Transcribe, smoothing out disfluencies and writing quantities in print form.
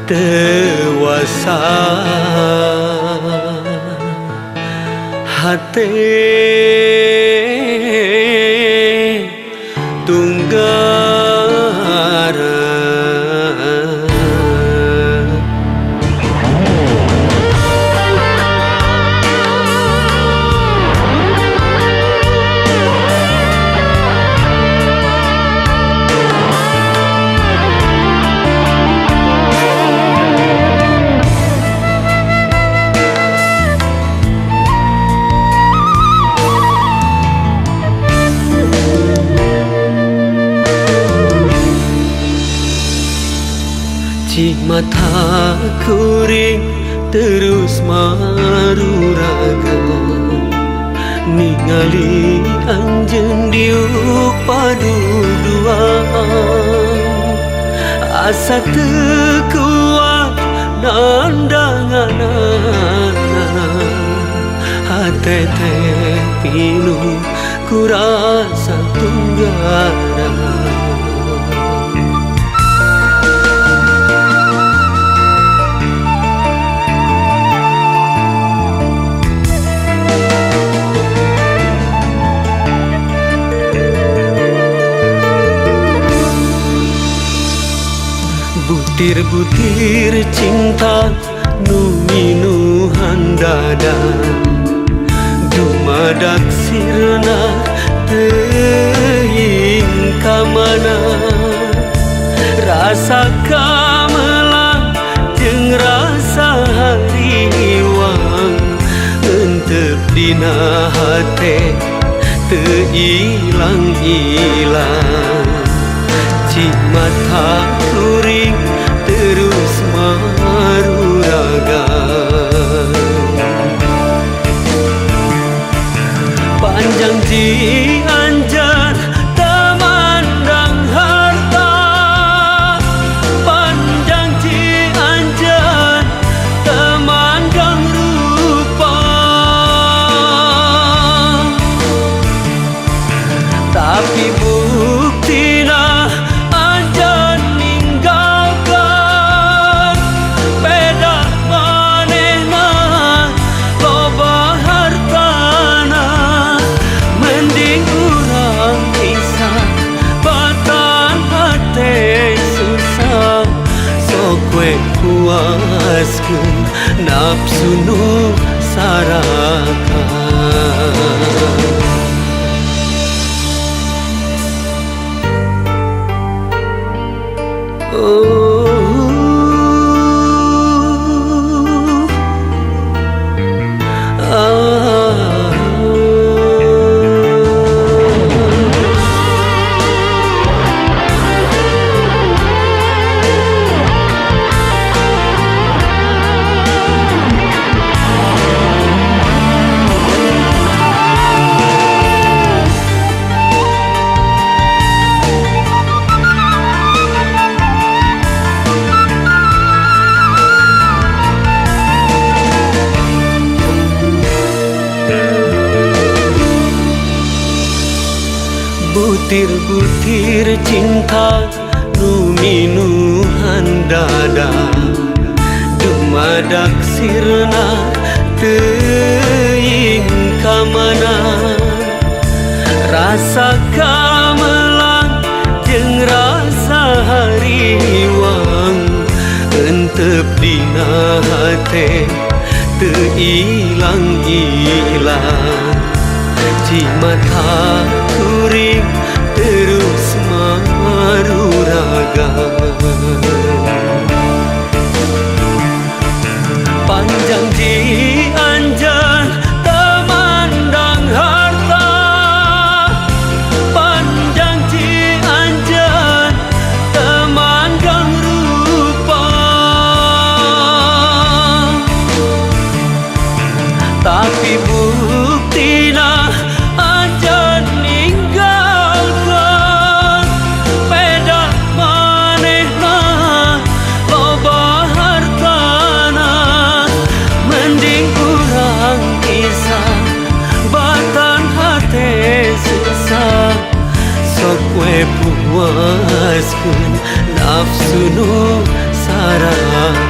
Dewasa hati tunggara Cik mata kuring terus maruraga ningali anjeun diuk paduduan asa teu kuat nandanganana hate teh pinuh ku rasa tunggara. Butir-butir cinta nu minuhan dada dumadak sirna teuing ka mana rasa kamelang jeung rasa hariwang henteu dina hate teu ilang-ilang cik mata kuring terus maruraga panjang cianjar temandang harta panjang cianjar temandang rupa tapi buktina puaskeun nafsu nu sarakan. Butir-butir cinta nu minuhan dada dumadak sirna teuing ka mana rasa kamelang jeung rasa hariwang henteu dina hate teu ilang-ilang cik mata kuring terus maruraga panjang cianjar temandang harta panjang cianjar temandang rupa tapi buktina anjeun ninggalkeun we puaskeun nafsu nu sarang.